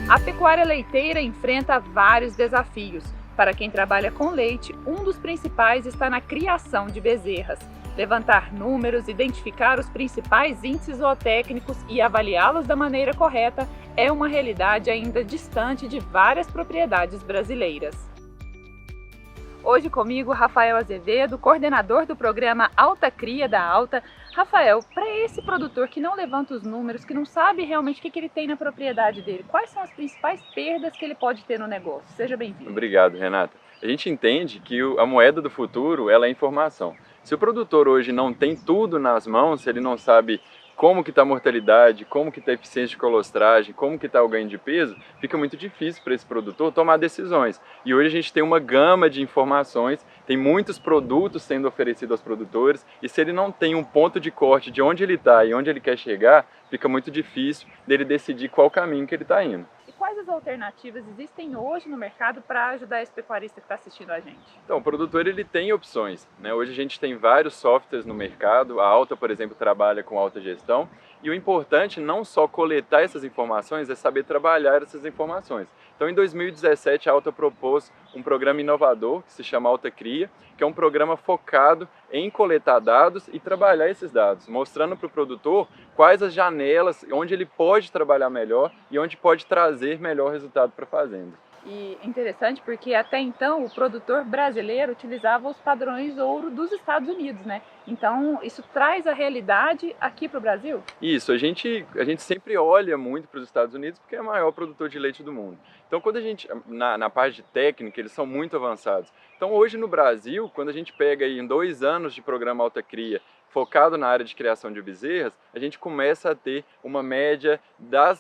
A pecuária leiteira enfrenta vários desafios. Para quem trabalha com leite, um dos principais está na criação de bezerras. Levantar números, identificar os principais índices zootécnicos e avaliá-los da maneira correta é uma realidade ainda distante de várias propriedades brasileiras. Hoje comigo, Rafael Azevedo, coordenador do programa Alta Cria da Alta. Rafael, para esse produtor que não levanta os números, que não sabe realmente o que ele tem na propriedade dele, quais são as principais perdas que ele pode ter no negócio? Seja bem-vindo. Obrigado, Renata. A gente entende que a moeda do futuro ela é a informação. Se o produtor hoje não tem tudo nas mãos, se ele não sabe como que está a mortalidade, como que está a eficiência de colostragem, como que está o ganho de peso, fica muito difícil para esse produtor tomar decisões. E hoje a gente tem uma gama de informações, tem muitos produtos sendo oferecidos aos produtores, e se ele não tem um ponto de corte de onde ele está e onde ele quer chegar, fica muito difícil dele decidir qual caminho que ele está indo. Quais as alternativas existem hoje no mercado para ajudar esse pecuarista que está assistindo a gente? Então, o produtor ele tem opções, né? Hoje a gente tem vários softwares no mercado, a Alta, por exemplo, trabalha com autogestão, e o importante não só coletar essas informações, é saber trabalhar essas informações. Então, em 2017, a Alta propôs um programa inovador que se chama Alta Cria, que é um programa focado em coletar dados e trabalhar esses dados, mostrando para o produtor quais as janelas, onde ele pode trabalhar melhor e onde pode trazer melhor resultado para a fazenda. E é interessante porque até então o produtor brasileiro utilizava os padrões ouro dos Estados Unidos, né? Então isso traz a realidade aqui para o Brasil? Isso, a gente sempre olha muito para os Estados Unidos porque é o maior produtor de leite do mundo. Então quando a gente, na parte técnica, eles são muito avançados. Então hoje no Brasil, quando a gente pega aí em 2 anos de programa Alta Cria, focado na área de criação de bezerras, a gente começa a ter uma média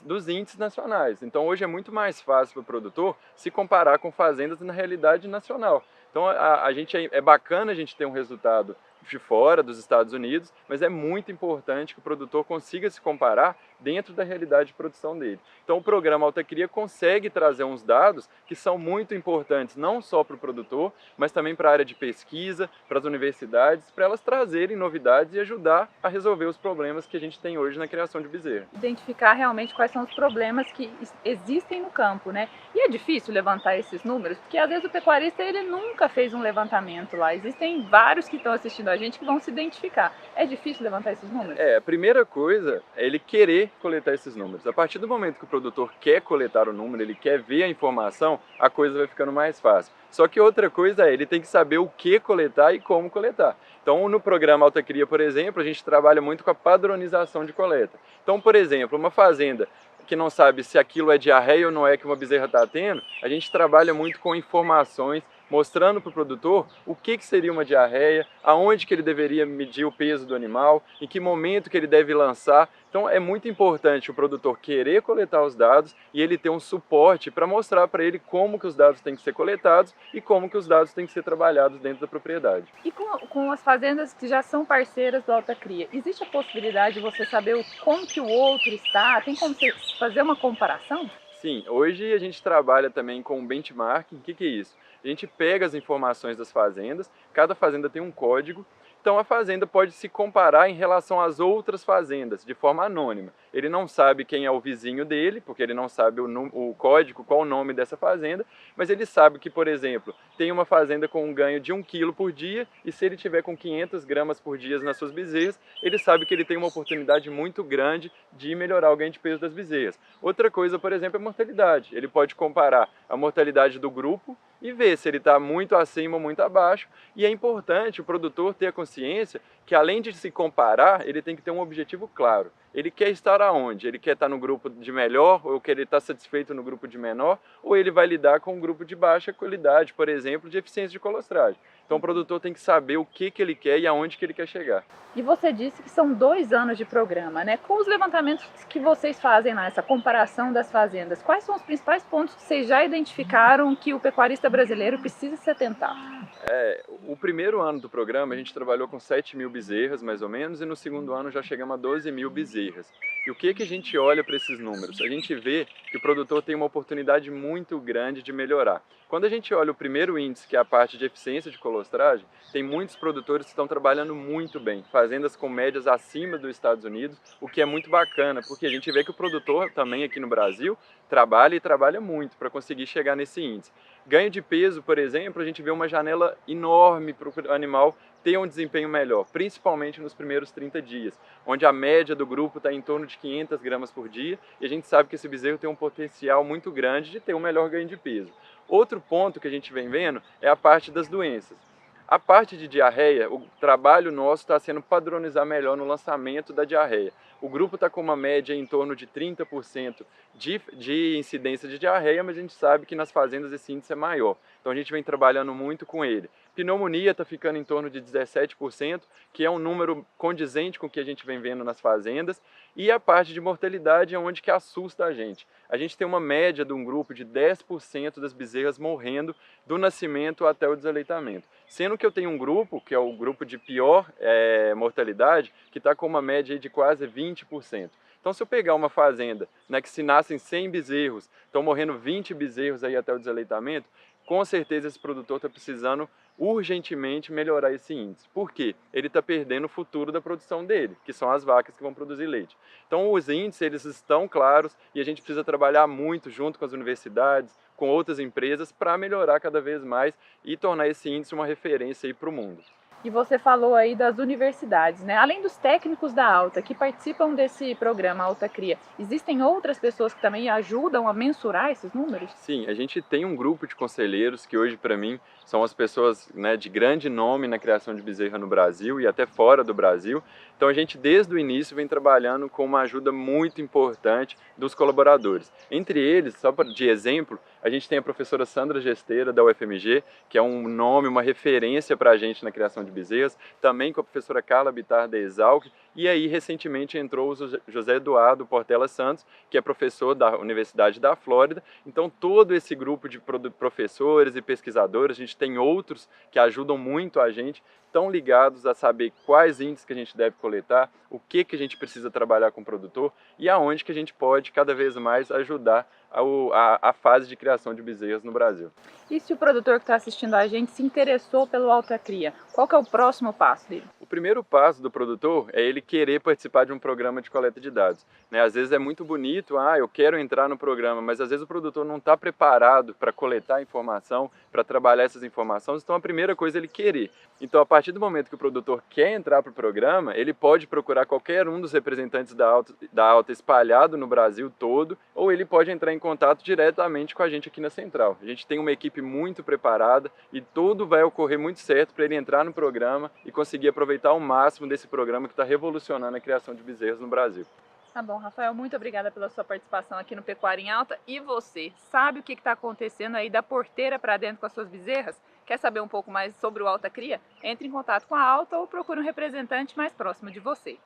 dos índices nacionais. Então hoje é muito mais fácil para o produtor se comparar com fazendas na realidade nacional. Então é bacana a gente ter um resultado de fora dos Estados Unidos, mas é muito importante que o produtor consiga se comparar dentro da realidade de produção dele. Então o programa Alta Cria consegue trazer uns dados que são muito importantes, não só para o produtor, mas também para a área de pesquisa, para as universidades, para elas trazerem novidades e ajudar a resolver os problemas que a gente tem hoje na criação de bezerro. Identificar realmente quais são os problemas que existem no campo, né? E é difícil levantar esses números, porque às vezes o pecuarista ele nunca fez um levantamento lá. Existem vários que estão assistindo a gente que vão se identificar. É difícil levantar esses números? A primeira coisa é ele querer coletar esses números. A partir do momento que o produtor quer coletar o número, ele quer ver a informação, a coisa vai ficando mais fácil. Só que outra coisa é, ele tem que saber o que coletar e como coletar. Então, no programa Alta Cria, por exemplo, a gente trabalha muito com a padronização de coleta. Então, por exemplo, uma fazenda que não sabe se aquilo é diarreia ou não é que uma bezerra está tendo, a gente trabalha muito com informações, mostrando para o produtor o que seria uma diarreia, aonde que ele deveria medir o peso do animal, em que momento que ele deve lançar. Então é muito importante o produtor querer coletar os dados e ele ter um suporte para mostrar para ele como que os dados têm que ser coletados e como que os dados têm que ser trabalhados dentro da propriedade. E com as fazendas que já são parceiras do Alta Cria, existe a possibilidade de você saber como que o outro está? Tem como você fazer uma comparação? Sim, hoje a gente trabalha também com benchmarking. O que é isso? A gente pega as informações das fazendas, cada fazenda tem um código, então a fazenda pode se comparar em relação às outras fazendas de forma anônima. Ele não sabe quem é o vizinho dele, porque ele não sabe o código, qual o nome dessa fazenda, mas ele sabe que, por exemplo, tem uma fazenda com um ganho de 1 quilo por dia e se ele tiver com 500 gramas por dia nas suas bezerras, ele sabe que ele tem uma oportunidade muito grande de melhorar o ganho de peso das bezerras. Outra coisa, por exemplo, é a mortalidade. Ele pode comparar a mortalidade do grupo e ver se ele está muito acima ou muito abaixo. E é importante o produtor ter a consciência que, além de se comparar, ele tem que ter um objetivo claro. Ele quer estar aonde? Ele quer estar no grupo de melhor, ou quer estar satisfeito no grupo de menor, ou ele vai lidar com um grupo de baixa qualidade, por exemplo, de eficiência de colostragem. Então o produtor tem que saber o que ele quer e aonde que ele quer chegar. E você disse que são 2 anos de programa, né? Com os levantamentos que vocês fazem lá, essa comparação das fazendas, quais são os principais pontos que vocês já identificaram que o pecuarista brasileiro precisa se atentar? O primeiro ano do programa a gente trabalhou com 7.000 bezerras, mais ou menos, e no segundo ano já chegamos a 12.000 bezerras. E o que a gente olha para esses números? A gente vê que o produtor tem uma oportunidade muito grande de melhorar. Quando a gente olha o primeiro índice, que é a parte de eficiência de colostragem, tem muitos produtores que estão trabalhando muito bem, fazendas com médias acima dos Estados Unidos, o que é muito bacana, porque a gente vê que o produtor também aqui no Brasil trabalha e trabalha muito para conseguir chegar nesse índice. Ganho de peso, por exemplo, a gente vê uma janela enorme para o animal ter um desempenho melhor, principalmente nos primeiros 30 dias, onde a média do grupo está em torno de 500 gramas por dia, e a gente sabe que esse bezerro tem um potencial muito grande de ter um melhor ganho de peso. Outro ponto que a gente vem vendo é a parte das doenças. A parte de diarreia, o trabalho nosso está sendo padronizar melhor no lançamento da diarreia. O grupo está com uma média em torno de 30% de incidência de diarreia, mas a gente sabe que nas fazendas esse índice é maior. Então a gente vem trabalhando muito com ele. Pneumonia está ficando em torno de 17%, que é um número condizente com o que a gente vem vendo nas fazendas. E a parte de mortalidade é onde que assusta a gente. A gente tem uma média de um grupo de 10% das bezerras morrendo do nascimento até o desaleitamento. Sendo que eu tenho um grupo, que é o grupo de pior mortalidade, que está com uma média de quase 20%. Então, se eu pegar uma fazenda, né, que se nascem 100 bezerros, estão morrendo 20 bezerros aí até o desaleitamento, com certeza esse produtor está precisando urgentemente melhorar esse índice. Por quê? Ele está perdendo o futuro da produção dele, que são as vacas que vão produzir leite. Então, os índices eles estão claros e a gente precisa trabalhar muito junto com as universidades, com outras empresas, para melhorar cada vez mais e tornar esse índice uma referência para o mundo. E você falou aí das universidades, né? Além dos técnicos da Alta que participam desse programa Alta Cria, existem outras pessoas que também ajudam a mensurar esses números? Sim, a gente tem um grupo de conselheiros que hoje, para mim, são as pessoas, né, de grande nome na criação de bezerra no Brasil e até fora do Brasil. Então a gente, desde o início, vem trabalhando com uma ajuda muito importante dos colaboradores. Entre eles, só de exemplo, a gente tem a professora Sandra Gesteira, da UFMG, que é um nome, uma referência para a gente na criação de bezerras, também com a professora Carla Bittar, da Exalc, e aí recentemente entrou o José Eduardo Portela Santos, que é professor da Universidade da Flórida. Então todo esse grupo de professores e pesquisadores, a gente tem outros que ajudam muito a gente, estão ligados a saber quais índices que a gente deve coletar, o que a gente precisa trabalhar com o produtor e aonde que a gente pode cada vez mais ajudar a fase de criação de bezerras no Brasil. E se o produtor que está assistindo a gente se interessou pelo Alta Cria, qual que é o próximo passo dele? O primeiro passo do produtor é ele querer participar de um programa de coleta de dados, né? Às vezes é muito bonito, eu quero entrar no programa, mas às vezes o produtor não está preparado para coletar informação, para trabalhar essas informações, então a primeira coisa é ele querer. Então a partir do momento que o produtor quer entrar para o programa, ele pode procurar qualquer um dos representantes da Alta espalhado no Brasil todo, ou ele pode entrar em contato diretamente com a gente aqui na Central. A gente tem uma equipe muito preparada e tudo vai ocorrer muito certo para ele entrar no programa e conseguir aproveitar ao máximo desse programa que está revolucionando a criação de bezerros no Brasil. Tá bom, Rafael, muito obrigada pela sua participação aqui no Pecuária em Alta. E você, sabe o que está acontecendo aí da porteira para dentro com as suas bezerras? Quer saber um pouco mais sobre o Alta Cria? Entre em contato com a Alta ou procure um representante mais próximo de você.